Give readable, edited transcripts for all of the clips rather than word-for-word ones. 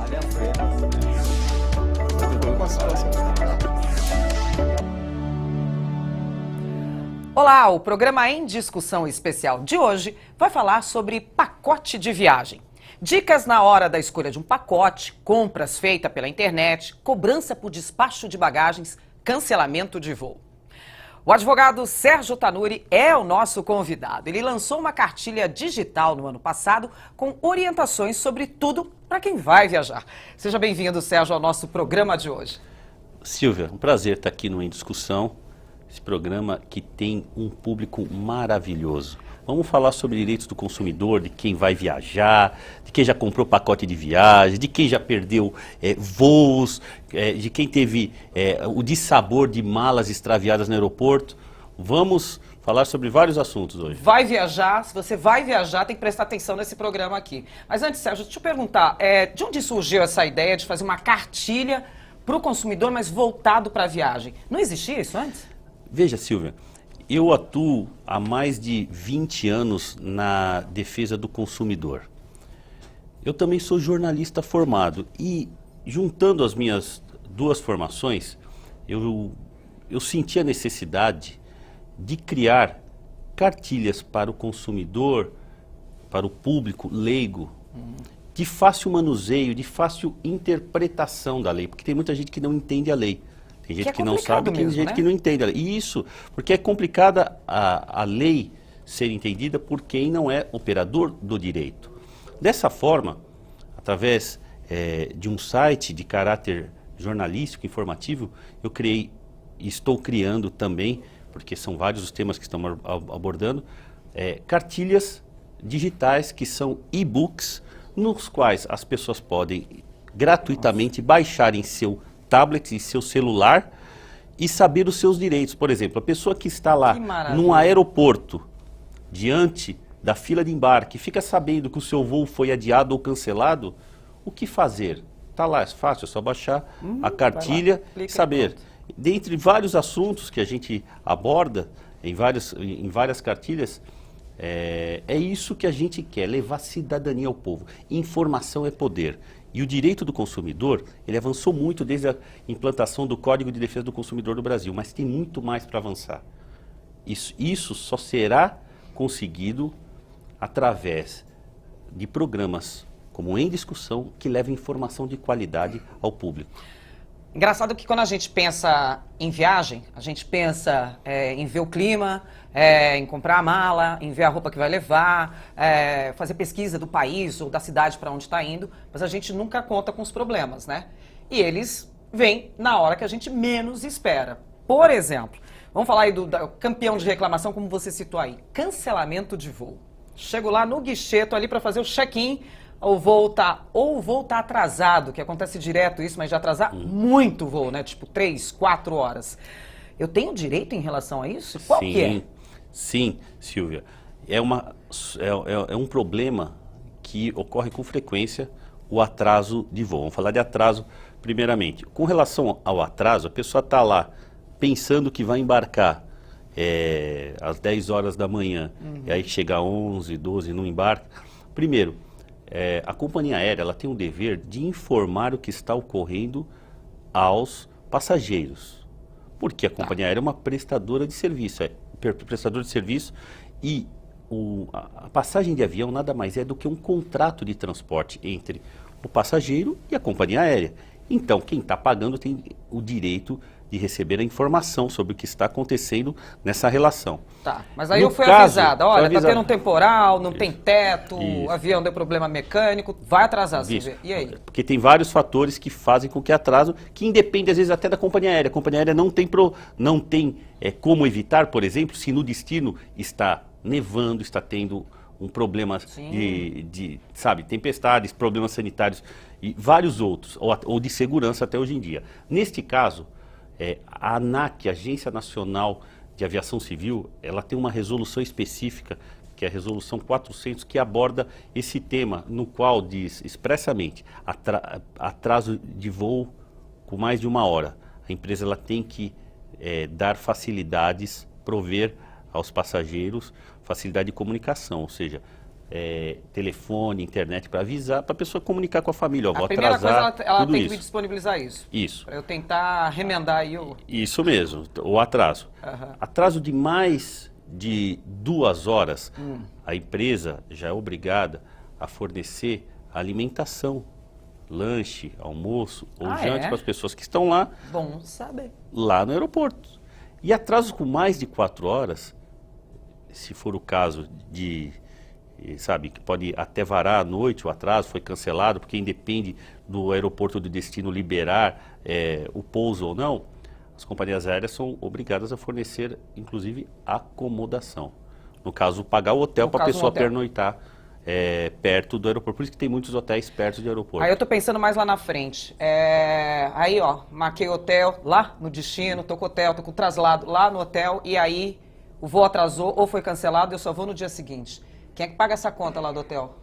Olha as velas, né? Olá, o programa Em Discussão Especial de hoje vai falar sobre pacote de viagem. Dicas na hora da escolha de um pacote, compras feitas pela internet, cobrança por despacho de bagagens, cancelamento de voo. O advogado Sérgio Tanuri é o nosso convidado. Ele lançou uma cartilha digital no ano passado com orientações sobre tudo para quem vai viajar. Seja bem-vindo, Sérgio, ao nosso programa de hoje. Silvia, um prazer estar aqui no Em Discussão, esse programa que tem um público maravilhoso. Vamos falar sobre direitos do consumidor, de quem vai viajar, de quem já comprou pacote de viagem, de quem já perdeu voos, de quem teve o dissabor de malas extraviadas no aeroporto. Vamos falar sobre vários assuntos hoje. Vai viajar, se você vai viajar, tem que prestar atenção nesse programa aqui. Mas antes, Sérgio, deixa eu te perguntar, de onde surgiu essa ideia de fazer uma cartilha para o consumidor, mas voltado para a viagem? Não existia isso antes? Veja, Silvia, eu atuo há mais de 20 anos na defesa do consumidor. Eu também sou jornalista formado e, juntando as minhas duas formações, eu senti a necessidade de criar cartilhas para o consumidor, para o público leigo, de fácil manuseio, de fácil interpretação da lei, porque tem muita gente que não entende a lei. Tem gente que não sabe, tem gente que não entende a lei. E isso, porque é complicada a lei ser entendida por quem não é operador do direito. Dessa forma, através de um site de caráter jornalístico, informativo, eu criei e estou criando também, porque são vários os temas que estamos abordando, cartilhas digitais que são e-books, nos quais as pessoas podem gratuitamente baixar em seu tablet, em seu celular e saber os seus direitos. Por exemplo, a pessoa que está lá num aeroporto, diante da fila de embarque, fica sabendo que o seu voo foi adiado ou cancelado, o que fazer? Está lá, é fácil, é só baixar a cartilha e saber. Dentre vários assuntos que a gente aborda em várias cartilhas, é isso que a gente quer, levar cidadania ao povo. Informação é poder. E o direito do consumidor, ele avançou muito desde a implantação do Código de Defesa do Consumidor do Brasil, mas tem muito mais para avançar. Isso só será conseguido através de programas como Em Discussão, que levam informação de qualidade ao público. Engraçado que quando a gente pensa em viagem, a gente pensa em ver o clima, em comprar a mala, em ver a roupa que vai levar, fazer pesquisa do país ou da cidade para onde está indo, mas a gente nunca conta com os problemas, né? E eles vêm na hora que a gente menos espera. Por exemplo, vamos falar aí do campeão de reclamação, como você citou aí, cancelamento de voo. Chego lá no guichê, tô ali para fazer o check-in, o voo tá atrasado, que acontece direto isso, mas de atrasar muito o voo, né? Tipo 3, 4 horas. Eu tenho direito em relação a isso? Qual que é? Sim, Silvia. É um problema que ocorre com frequência, o atraso de voo. Vamos falar de atraso primeiramente. Com relação ao atraso, a pessoa está lá pensando que vai embarcar às 10 horas da manhã, e aí chega às 11, 12 e não embarca. Primeiro, a companhia aérea ela tem o dever de informar o que está ocorrendo aos passageiros. Porque a companhia aérea é uma prestadora de serviço, e a passagem de avião nada mais é do que um contrato de transporte entre o passageiro e a companhia aérea. Então, quem está pagando tem o direito de receber a informação sobre o que está acontecendo nessa relação. Tá, mas aí eu fui avisada, olha, tá tendo um temporal, não tem teto, o avião deu problema mecânico, vai atrasar, e aí? Porque tem vários fatores que fazem com que atraso, que independe às vezes até da companhia aérea. A companhia aérea não tem como evitar, por exemplo, se no destino está nevando, está tendo um problema de tempestades, problemas sanitários e vários outros, ou de segurança até hoje em dia. Neste caso, a ANAC, Agência Nacional de Aviação Civil, ela tem uma resolução específica, que é a resolução 400, que aborda esse tema, no qual diz expressamente atraso de voo com mais de 1 hora. A empresa ela tem que dar facilidades, prover aos passageiros facilidade de comunicação, ou seja, telefone, internet para avisar, para a pessoa comunicar com a família. Ó, vou A primeira atrasar, coisa, ela tudo tem isso. que me disponibilizar isso. Isso. Para eu tentar remendar aí o... Isso mesmo, o atraso. Atraso de mais de 2 horas, a empresa já é obrigada a fornecer alimentação, lanche, almoço ou jante para as pessoas que estão lá, Bom saber. lá no aeroporto. E atrasos com mais de 4 horas, se for o caso de, sabe, que pode até varar à noite o atraso, foi cancelado, porque independe do aeroporto de destino liberar o pouso ou não, as companhias aéreas são obrigadas a fornecer, inclusive, acomodação. No caso, pagar o hotel para a pessoa pernoitar perto do aeroporto. Por isso que tem muitos hotéis perto do aeroporto. Aí eu tô pensando mais lá na frente. Aí, ó, marquei hotel lá no destino, tô com hotel, tô com traslado lá no hotel, e aí o voo atrasou ou foi cancelado, eu só vou no dia seguinte. Quem é que paga essa conta lá do hotel?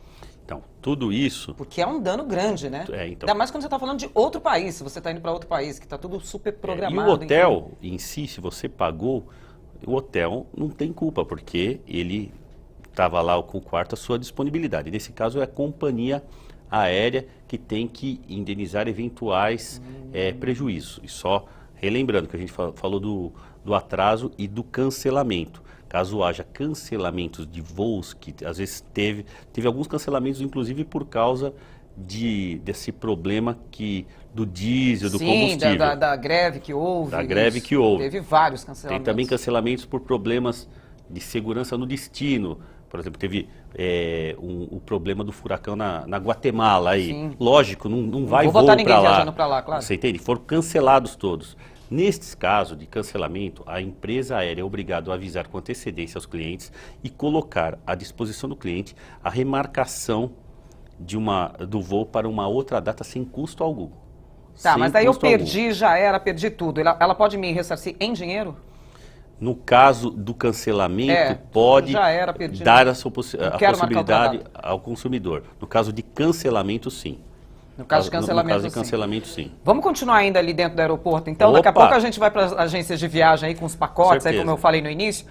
Então, tudo isso... Porque é um dano grande, né? Então. Ainda mais quando você está falando de outro país, se você está indo para outro país, que está tudo super programado. E o hotel em si, se você pagou, o hotel não tem culpa, porque ele estava lá com o quarto à sua disponibilidade. Nesse caso, é a companhia aérea que tem que indenizar eventuais prejuízos. E só relembrando que a gente falou do atraso e do cancelamento. Caso haja cancelamentos de voos, que às vezes teve alguns cancelamentos, inclusive por causa desse problema do diesel, do combustível. Da greve que houve. Da greve que houve. Teve vários cancelamentos. Tem também cancelamentos por problemas de segurança no destino. Por exemplo, teve o problema do furacão na Guatemala. Aí. Sim. Lógico, não vai vou voo botar ninguém para lá. viajando para lá, claro. Você entende? Foram cancelados todos. Nestes casos de cancelamento, a empresa aérea é obrigada a avisar com antecedência aos clientes e colocar à disposição do cliente a remarcação do voo para uma outra data sem custo algum. Tá, mas daí eu perdi, perdi tudo. Ela pode me ressarcir em dinheiro? No caso do cancelamento, pode dar a possibilidade ao consumidor. No caso de cancelamento, sim. No caso de cancelamento, no caso de cancelamento, sim. Vamos continuar ainda ali dentro do aeroporto, então? Opa. Daqui a pouco a gente vai para as agências de viagem aí com os pacotes, aí como eu falei no início.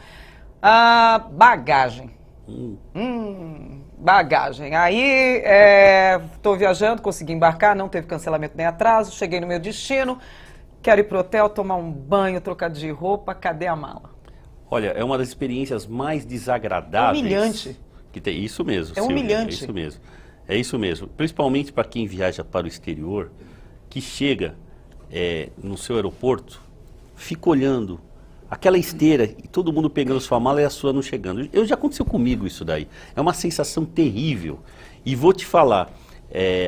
Bagagem. Bagagem. Aí, estou viajando, consegui embarcar, não teve cancelamento nem atraso, cheguei no meu destino, quero ir pro hotel, tomar um banho, trocar de roupa, cadê a mala? Olha, é uma das experiências mais desagradáveis. É humilhante. Que tem, isso mesmo, É humilhante. É isso mesmo. É isso mesmo. Principalmente para quem viaja para o exterior, que chega no seu aeroporto, fica olhando aquela esteira e todo mundo pegando sua mala e a sua não chegando. Já aconteceu comigo isso daí. É uma sensação terrível. E vou te falar,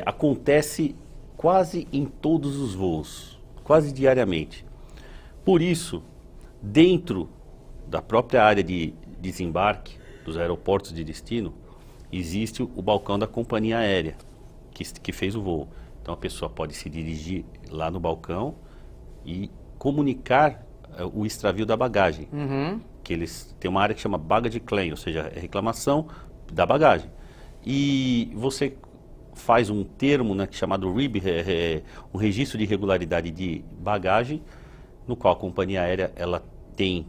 acontece quase em todos os voos, quase diariamente. Por isso, dentro da própria área de desembarque dos aeroportos de destino, existe o balcão da companhia aérea que fez o voo. Então a pessoa pode se dirigir lá no balcão e comunicar o extravio da bagagem. Que eles têm uma área que chama baggage claim, ou seja, reclamação da bagagem. E você faz um termo, né, chamado RIB, um registro de irregularidade de bagagem, no qual a companhia aérea ela tem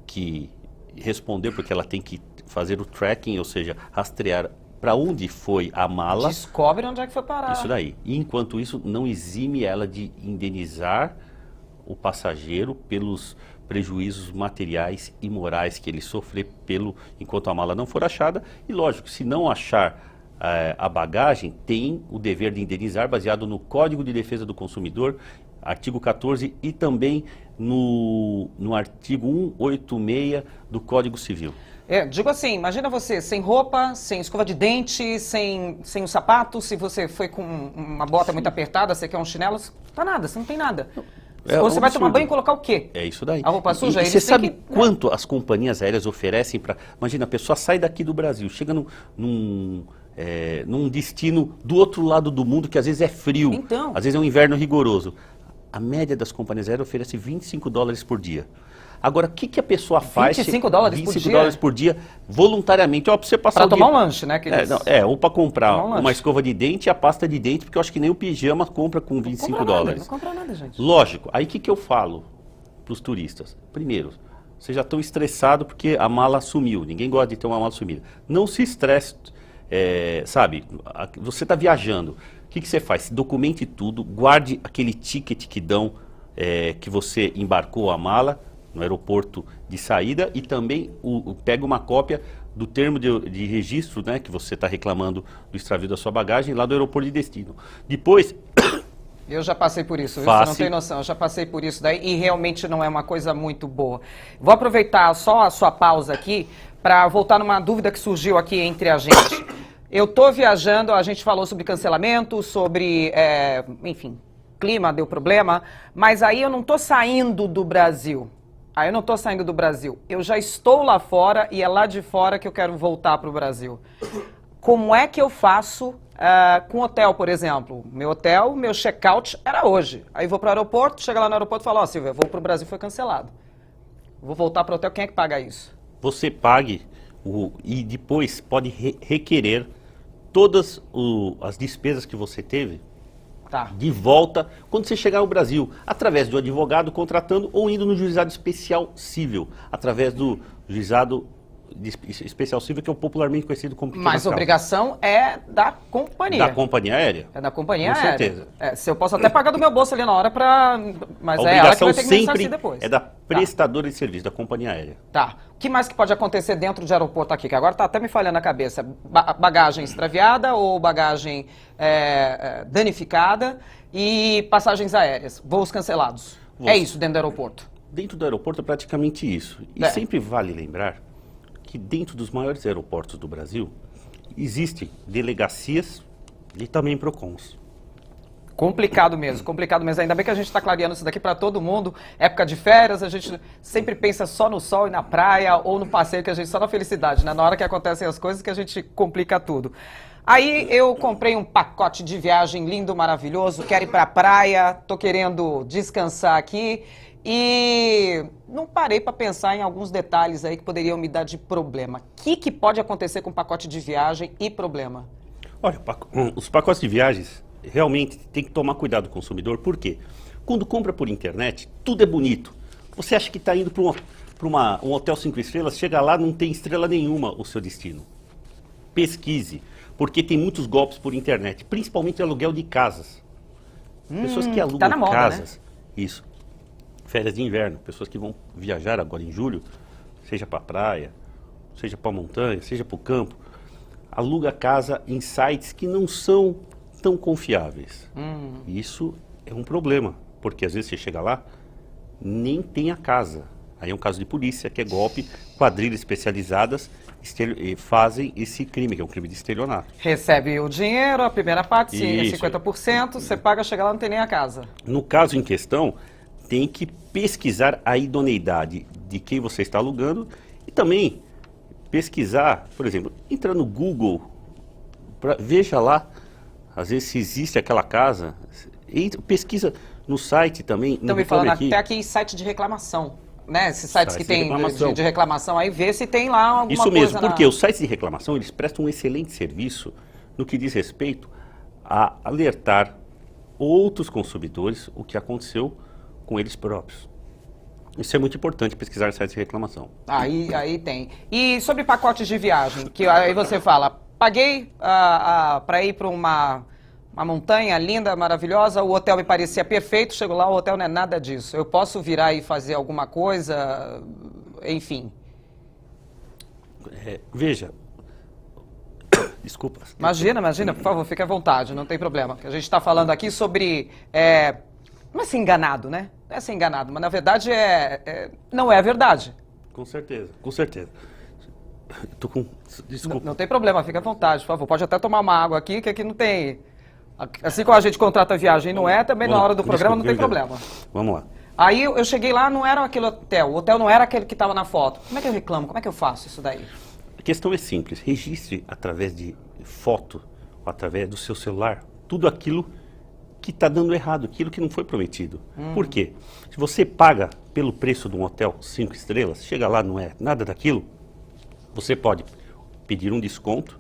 que responder, porque ela tem que fazer o tracking, ou seja, rastrear para onde foi a mala. Descobre onde é que foi parar. Isso daí. E enquanto isso, não exime ela de indenizar o passageiro pelos prejuízos materiais e morais que ele sofrer enquanto a mala não for achada. E lógico, se não achar a bagagem, tem o dever de indenizar baseado no Código de Defesa do Consumidor, artigo 14, e também no artigo 186 do Código Civil. Digo assim, imagina você sem roupa, sem escova de dente, sem um sapato, se você foi com uma bota muito apertada, você quer um chinelo, tá nada, você não tem nada. Você vai tomar banho e colocar o quê? É isso daí. A roupa suja? E você sabe quanto as companhias aéreas oferecem para... Imagina, a pessoa sai daqui do Brasil, chega num destino do outro lado do mundo, que às vezes é frio, então, às vezes é um inverno rigoroso. A média das companhias aéreas oferece $25 por dia. Agora, o que a pessoa faz? $25 por dia voluntariamente. Para você passar para tomar um lanche, né? Ou para comprar uma escova de dente e a pasta de dente, porque eu acho que nem o pijama compra com $25. Não compra nada, gente. Lógico. Aí o que eu falo para os turistas? Primeiro, vocês já estão estressados porque a mala sumiu. Ninguém gosta de ter uma mala sumida. Não se estresse. sabe, você está viajando, o que você faz? Documente tudo, guarde aquele ticket que dão, que você embarcou a mala no aeroporto de saída e também pega uma cópia do termo de registro, né, que você está reclamando do extravio da sua bagagem lá do aeroporto de destino. Depois... Eu já passei por isso, você não tem noção, eu já passei por isso daí e realmente não é uma coisa muito boa. Vou aproveitar só a sua pausa aqui para voltar numa dúvida que surgiu aqui entre a gente. Eu estou viajando, a gente falou sobre cancelamento, sobre, enfim, clima deu problema, mas aí eu não estou saindo do Brasil. Aí eu não estou saindo do Brasil. Eu já estou lá fora e é lá de fora que eu quero voltar para o Brasil. Como é que eu faço com hotel, por exemplo? Meu hotel, meu check-out era hoje. Aí vou para o aeroporto, chega lá no aeroporto e falo, Silvia, vou para o Brasil, foi cancelado. Vou voltar para o hotel, quem é que paga isso? Você pague e depois pode requerer todas as despesas que você teve de volta quando você chegar ao Brasil, através do advogado contratando ou indo no juizado especial civil, através do juizado especial civil, que é o popularmente conhecido como pequenas Mas a causas. obrigação é da companhia. Da companhia aérea? É da companhia com aérea. certeza. Se eu posso até pagar do meu bolso ali na hora para... Mas a é ela que obrigação vai ter que me sempre ressarcir depois. é da prestadora de serviço, da companhia aérea. Tá. O que mais que pode acontecer dentro de aeroporto aqui? Que agora tá até me falhando a cabeça. Bagagem extraviada ou bagagem danificada e passagens aéreas, voos cancelados. É isso dentro do aeroporto? Dentro do aeroporto é praticamente isso. E sempre vale lembrar que dentro dos maiores aeroportos do Brasil existem delegacias e também PROCONs. Complicado mesmo. Ainda bem que a gente está clareando isso daqui para todo mundo. Época de férias, a gente sempre pensa só no sol e na praia ou no passeio, que a gente só na felicidade, né? Na hora que acontecem as coisas que a gente complica tudo. Aí eu comprei um pacote de viagem lindo, maravilhoso, quero ir para a praia, tô querendo descansar aqui e não parei para pensar em alguns detalhes aí que poderiam me dar de problema. O que pode acontecer com o pacote de viagem e problema? Olha, os pacotes de viagens realmente tem que tomar cuidado com o consumidor, por quê? Quando compra por internet, tudo é bonito. Você acha que está indo para um hotel 5 estrelas, chega lá, não tem estrela nenhuma o seu destino. Pesquise, porque tem muitos golpes por internet, principalmente aluguel de casas. Pessoas que alugam tá na moda, casas, né? Isso, férias de inverno, pessoas que vão viajar agora em julho, seja para a praia, seja para a montanha, seja para o campo, aluga casa em sites que não são tão confiáveis. Isso é um problema, porque às vezes você chega lá, nem tem a casa. Aí é um caso de polícia, que é golpe, quadrilhas especializadas fazem esse crime, que é um crime de estelionato. Recebe o dinheiro, a primeira parte, Isso. 50%, você paga, chega lá, não tem nem a casa. No caso em questão, tem que pesquisar a idoneidade de quem você está alugando e também pesquisar, por exemplo, entra no Google, veja lá, às vezes se existe aquela casa, pesquisa no site também. Estão me falando até aqui site de reclamação, né? Esses sites que tem de reclamação aí, vê se tem lá alguma coisa. Isso mesmo, porque os sites de reclamação, eles prestam um excelente serviço no que diz respeito a alertar outros consumidores o que aconteceu com eles próprios. Isso é muito importante, pesquisar sites de reclamação. Aí tem. E sobre pacotes de viagem, que aí você fala, paguei para ir para uma montanha linda, maravilhosa, o hotel me parecia perfeito, chego lá, o hotel não é nada disso. Eu posso virar e fazer alguma coisa, enfim. Veja, desculpa. Imagina, por favor, fique à vontade, não tem problema. A gente está falando aqui sobre... não é ser enganado, né? Não é ser enganado, mas na verdade não é a verdade. Com certeza, com certeza. Desculpa. Não tem problema, fique à vontade, por favor. Pode até tomar uma água aqui, que aqui não tem... Assim como a gente contrata a viagem, não é, também na hora do programa não tem problema. Vamos lá. Aí eu cheguei lá, não era aquele hotel, o hotel não era aquele que estava na foto. Como é que eu reclamo? Como é que eu faço isso daí? A questão é simples, registre através de foto, ou através do seu celular, tudo aquilo que está dando errado, aquilo que não foi prometido. Por quê? Se você paga pelo preço de um hotel 5 estrelas, chega lá, não é nada daquilo, você pode pedir um desconto,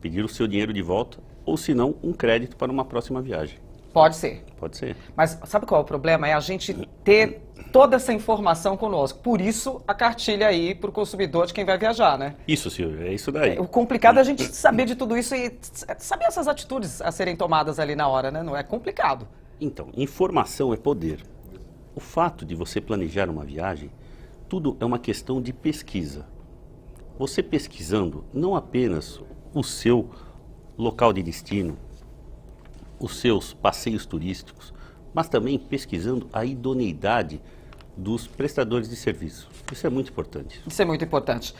pedir o seu dinheiro de volta, ou se não, um crédito para uma próxima viagem. Pode ser. Pode ser. Mas sabe qual é o problema? É a gente ter toda essa informação conosco. Por isso, a cartilha aí para o consumidor de quem vai viajar, né? Isso, Silvio, é isso daí. O complicado é a gente saber de tudo isso e saber essas atitudes a serem tomadas ali na hora, né? Não é complicado. Então, informação é poder. O fato de você planejar uma viagem, tudo é uma questão de pesquisa. Você pesquisando não apenas o seu local de destino, os seus passeios turísticos, mas também pesquisando a idoneidade dos prestadores de serviço. Isso é muito importante. Isso é muito importante.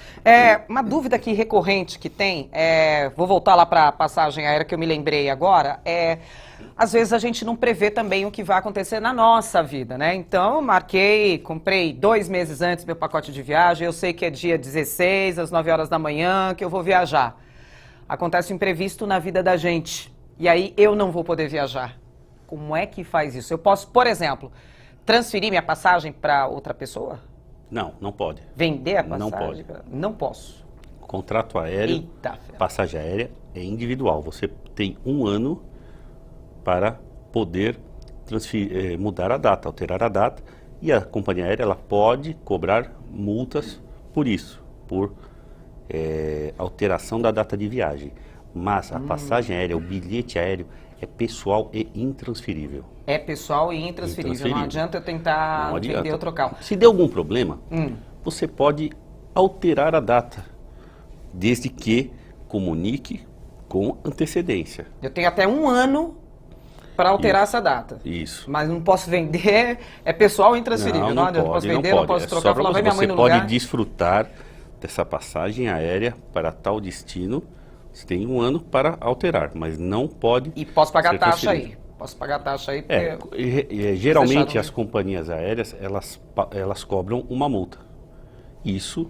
Uma dúvida aqui recorrente que tem, vou voltar lá para a passagem aérea que eu me lembrei agora, às vezes a gente não prevê também o que vai acontecer na nossa vida, né? Então, comprei 2 meses antes meu pacote de viagem, eu sei que é dia 16, às 9 horas da manhã, que eu vou viajar. Acontece um imprevisto na vida da gente, e aí eu não vou poder viajar. Como é que faz isso? Eu posso, por exemplo, transferir minha passagem para outra pessoa? Não, não pode. Vender a passagem? Não pode. Não posso. Contrato aéreo, Eita, passagem aérea é individual. Você tem 1 ano para poder mudar a data, alterar a data, e a companhia aérea ela pode cobrar multas por isso, por alteração da data de viagem. Mas a passagem aérea, o bilhete aéreo é pessoal e intransferível. É pessoal e intransferível. Não adianta eu tentar vender ou trocar. Se der algum problema, você pode alterar a data, desde que comunique com antecedência. Eu tenho até 1 ano para alterar essa data. Isso. Mas não posso vender, é pessoal e intransferível. Não adianta, eu posso vender, não posso trocar, falar, vai minha mãe no lugar. Você pode desfrutar dessa passagem aérea para tal destino. Você tem 1 ano para alterar, mas não pode. E posso pagar taxa aí. Posso pagar taxa aí porque geralmente as companhias aéreas elas cobram uma multa. Isso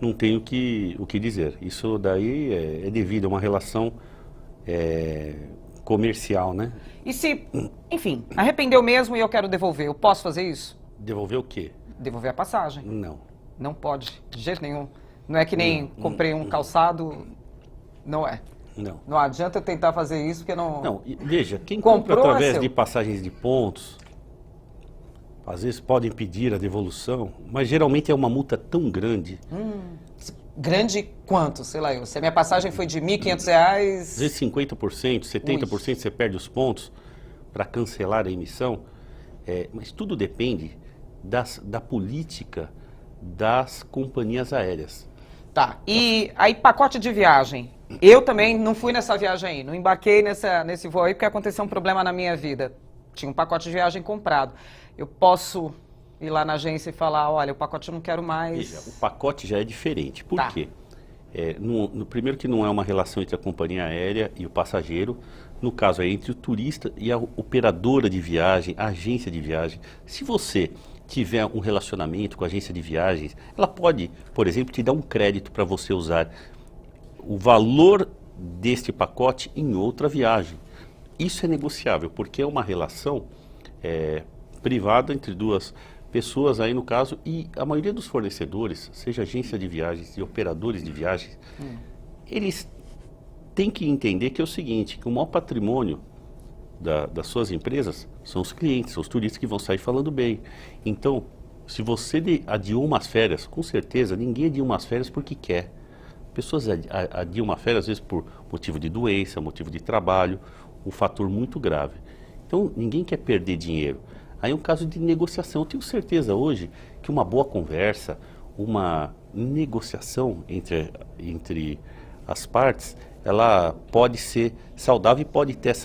não tem o que dizer. Isso daí é devido a uma relação comercial, né? E se, enfim, arrependeu mesmo e eu quero devolver, eu posso fazer isso? Devolver o quê? Devolver a passagem. Não. Não pode, de jeito nenhum. Não é que nem comprei um calçado, não é. Não. Não adianta eu tentar fazer isso porque não... Não, veja, quem comprou compra através de passagens de pontos, às vezes podem pedir a devolução, mas geralmente é uma multa tão grande. Grande quanto? Sei lá, se a minha passagem foi de R$ 1.500... Às vezes 50%, 70% você perde os pontos para cancelar a emissão. Mas tudo depende da política das companhias aéreas. Tá, e aí pacote de viagem. Eu também não fui nessa viagem aí, não embarquei nesse voo aí porque aconteceu um problema na minha vida. Tinha um pacote de viagem comprado. Eu posso ir lá na agência e falar, olha, o pacote eu não quero mais. Veja, o pacote já é diferente. Por quê? Primeiro que não é uma relação entre a companhia aérea e o passageiro. No caso, é entre o turista e a operadora de viagem, a agência de viagem. Se você tiver um relacionamento com a agência de viagens, ela pode, por exemplo, te dar um crédito para você usar o valor deste pacote em outra viagem. Isso é negociável, porque é uma relação privada entre 2 pessoas aí no caso, e a maioria dos fornecedores, seja agência de viagens e operadores de viagens, eles têm que entender que é o seguinte, que o maior patrimônio das suas empresas são os clientes, são os turistas que vão sair falando bem. Então, se você adiou umas férias, com certeza ninguém adia umas férias porque quer. Pessoas adiam uma férias às vezes por motivo de doença, motivo de trabalho, um fator muito grave. Então, ninguém quer perder dinheiro. Aí é um caso de negociação. Eu tenho certeza hoje que uma boa conversa, uma negociação entre as partes, ela pode ser saudável e pode ter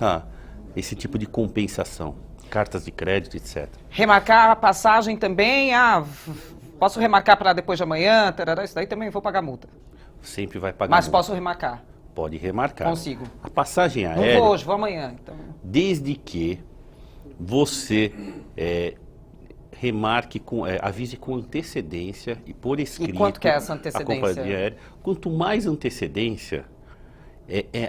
esse tipo de compensação. Cartas de crédito, etc. Remarcar a passagem também, posso remarcar para depois de amanhã, tarará, isso daí também vou pagar multa. Sempre vai pagar Mas multa. posso remarcar? Pode remarcar. Consigo. A passagem aérea... Não vou hoje, vou amanhã. Então... Desde que você remarque, avise com antecedência e por escrito... E quanto que é essa antecedência? A companhia aérea. Quanto mais antecedência,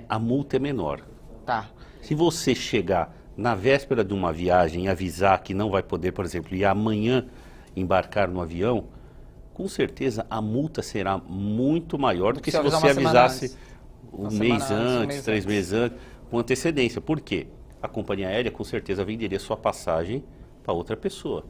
a multa é menor. Tá. Se você chegar na véspera de uma viagem e avisar que não vai poder, por exemplo, ir amanhã embarcar no avião, com certeza a multa será muito maior do que se você avisasse um mês antes, 3 meses antes, com antecedência. Por quê? a companhia aérea com certeza venderia sua passagem para outra pessoa.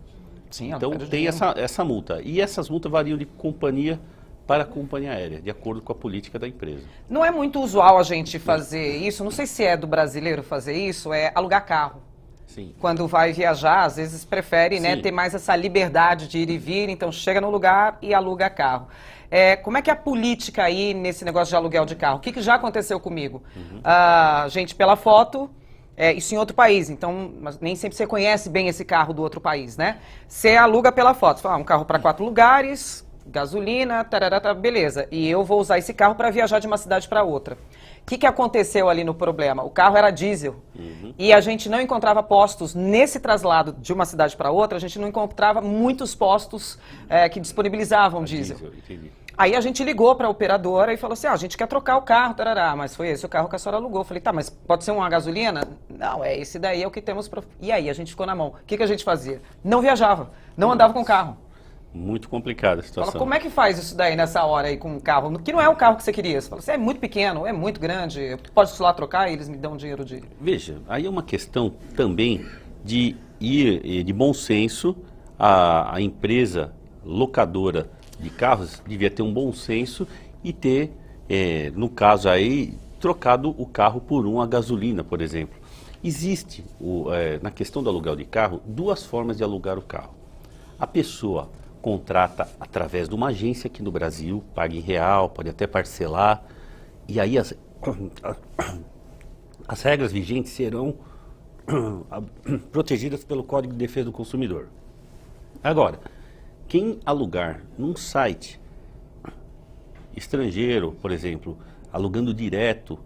Sim, Então tem essa multa. E essas multas variam de companhia para companhia aérea, de acordo com a política da empresa. Não é muito usual a gente fazer isso, não sei se é do brasileiro fazer isso, é alugar carro. Sim. Quando vai viajar, às vezes prefere, né, Sim. ter mais essa liberdade de ir e vir, então chega no lugar e aluga carro. Como é que é a política aí nesse negócio de aluguel de carro? O que já aconteceu comigo? Gente, pela foto, isso em outro país, então mas nem sempre você conhece bem esse carro do outro país, né? Você aluga pela foto, você fala, um carro para 4 lugares, gasolina, tarará, beleza. E eu vou usar esse carro para viajar de uma cidade para outra. O que aconteceu ali no problema? O carro era diesel e a gente não encontrava postos nesse traslado de uma cidade para outra, a gente não encontrava muitos postos que disponibilizavam diesel. Entendi. Aí a gente ligou para a operadora e falou assim, a gente quer trocar o carro, tarará, mas foi esse o carro que a senhora alugou. Eu falei, tá, mas pode ser uma gasolina? Não, esse daí é o que temos para... E aí a gente ficou na mão. O que a gente fazia? Não viajava, não andava com o carro. Muito complicada a situação. Fala, como é que faz isso daí nessa hora aí com o carro? Que não é o carro que você queria. Você fala assim, é muito pequeno, é muito grande, eu posso ir lá trocar e eles me dão dinheiro de... Veja, aí é uma questão também de ir de bom senso. A empresa locadora de carros devia ter um bom senso e ter, no caso aí, trocado o carro por um a gasolina, por exemplo. Existe, na questão do aluguel de carro, 2 formas de alugar o carro. A pessoa contrata através de uma agência aqui no Brasil, paga em real, pode até parcelar, e aí as regras vigentes serão protegidas pelo Código de Defesa do Consumidor. Agora, quem alugar num site estrangeiro, por exemplo, alugando direto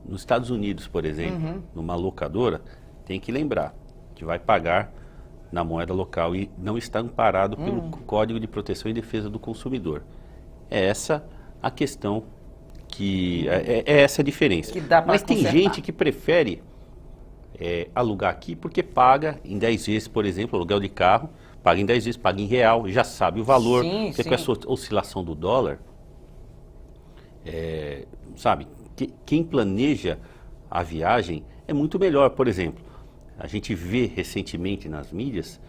nos Estados Unidos, por exemplo, numa locadora, tem que lembrar que vai pagar na moeda local e não está amparado pelo Código de Proteção e Defesa do Consumidor. É essa a questão, é essa a diferença. Mas tem gente que prefere alugar aqui porque paga em 10 vezes, por exemplo, aluguel de carro, paga em 10 vezes, paga em real, já sabe o valor, porque com essa oscilação do dólar, sabe, quem planeja a viagem é muito melhor. Por exemplo, a gente vê recentemente nas mídias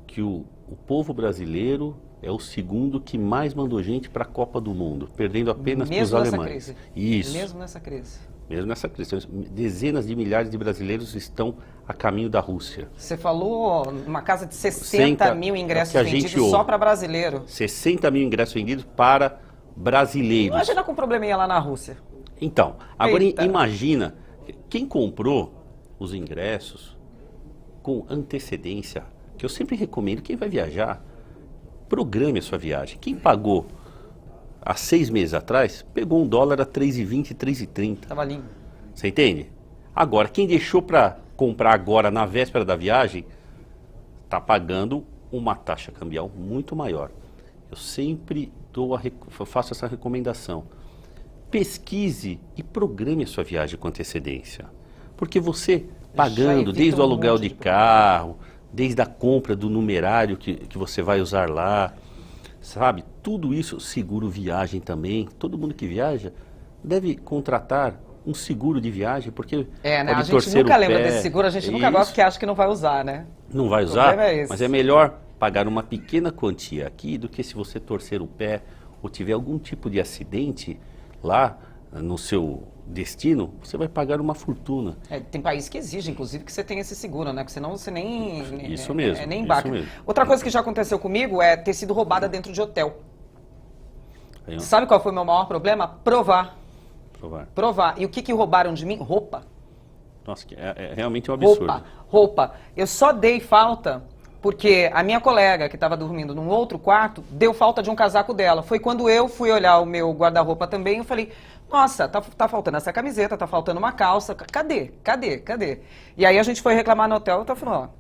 que o povo brasileiro é o segundo que mais mandou gente para a Copa do Mundo, perdendo apenas para os alemães. Isso. Mesmo nessa crise. Mesmo nessa crise. Dezenas de milhares de brasileiros estão a caminho da Rússia. Você falou uma casa de 60 mil ingressos vendidos só para brasileiro. 60 mil ingressos vendidos para brasileiros. Imagina com um probleminha lá na Rússia. Então, agora imagina, quem comprou os ingressos com antecedência, que eu sempre recomendo, quem vai viajar, programe a sua viagem. Quem pagou há 6 meses atrás, pegou $1 a 3,20, 3,30. Tava lindo. Você entende? Agora, quem deixou para comprar agora na véspera da viagem, está pagando uma taxa cambial muito maior. Eu sempre faço essa recomendação. Pesquise e programe a sua viagem com antecedência. Porque você pagando desde o aluguel de carro, desde a compra do numerário que você vai usar lá, sabe? Tudo isso, seguro viagem também. Todo mundo que viaja deve contratar um seguro de viagem, porque né? A gente nunca lembra desse seguro, a gente nunca gosta que acha que não vai usar, né? Não vai usar, mas é melhor pagar uma pequena quantia aqui do que se você torcer o pé ou tiver algum tipo de acidente lá no seu destino, você vai pagar uma fortuna. Tem país que exige, inclusive, que você tenha esse seguro, né? Porque senão você nem embarca. Outra coisa que já aconteceu comigo é ter sido roubada dentro de hotel. Sabe qual foi o meu maior problema? Provar. E o que roubaram de mim? Roupa. Nossa, é realmente um absurdo. Roupa. Eu só dei falta porque a minha colega, que estava dormindo num outro quarto, deu falta de um casaco dela. Foi quando eu fui olhar o meu guarda-roupa também, eu falei, nossa, tá faltando essa camiseta, tá faltando uma calça, cadê? E aí a gente foi reclamar no hotel, então falou,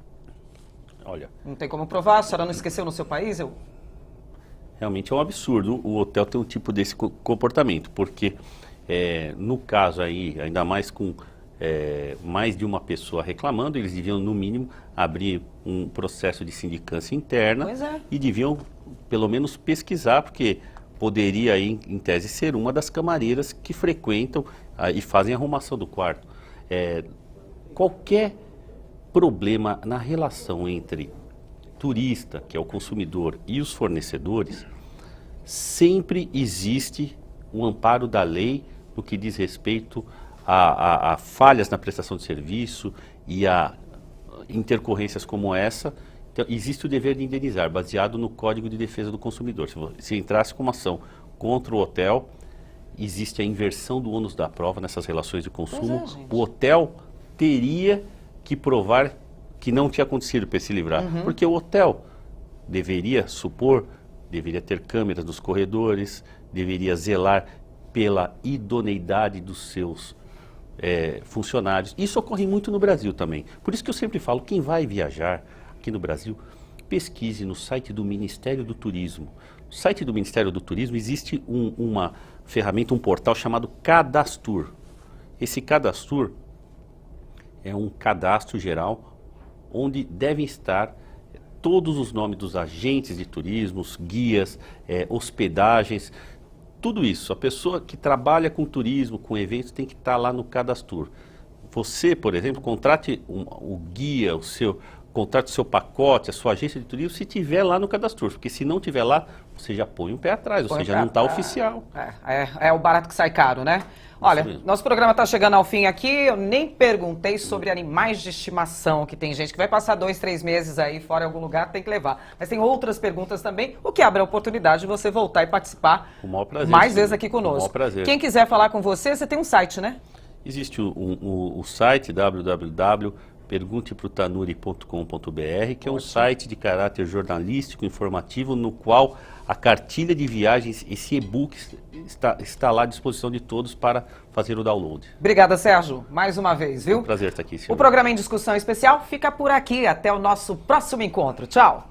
olha, não tem como provar, a senhora não esqueceu no seu país? Realmente é um absurdo o hotel ter um tipo desse comportamento, porque no caso aí, ainda mais com mais de uma pessoa reclamando, eles deviam, no mínimo, abrir um processo de sindicância interna e deviam, pelo menos, pesquisar, porque poderia, aí, em tese, ser uma das camareiras que frequentam e fazem a arrumação do quarto. Qualquer problema na relação entre turista, que é o consumidor, e os fornecedores, sempre existe um amparo da lei no que diz respeito a falhas na prestação de serviço e a intercorrências como essa. Então, existe o dever de indenizar, baseado no Código de Defesa do Consumidor. Se entrasse com uma ação contra o hotel, existe a inversão do ônus da prova nessas relações de consumo. O hotel teria que provar que não tinha acontecido para se livrar. Porque o hotel deveria ter câmeras nos corredores, deveria zelar pela idoneidade dos seus funcionários. Isso ocorre muito no Brasil também. Por isso que eu sempre falo, quem vai viajar aqui no Brasil, pesquise no site do Ministério do Turismo. No site do Ministério do Turismo existe uma ferramenta, um portal chamado Cadastur. Esse Cadastur é um cadastro geral onde devem estar todos os nomes dos agentes de turismo, guias, hospedagens, tudo isso. A pessoa que trabalha com turismo, com eventos, tem que estar lá no Cadastur. Você, por exemplo, contrate o guia, contrate o seu pacote, a sua agência de turismo, se tiver lá no Cadastur, porque se não tiver lá, você já põe um pé atrás, ou seja, não está oficial. É o barato que sai caro, né? Olha, nosso programa está chegando ao fim aqui, eu nem perguntei sobre animais de estimação, que tem gente que vai passar 2, 3 meses aí fora em algum lugar, tem que levar. Mas tem outras perguntas também, o que abre a oportunidade de você voltar e participar mais vezes aqui conosco. Com o maior prazer. Quem quiser falar com você tem um site, né? Existe o site www.pergunteprotanuri.com.br, que é um site de caráter jornalístico, informativo, no qual a cartilha de viagens, esse e-book está lá à disposição de todos para fazer o download. Obrigada, Sérgio, mais uma vez, viu? É um prazer estar aqui, senhor. O programa em discussão especial fica por aqui. Até o nosso próximo encontro. Tchau!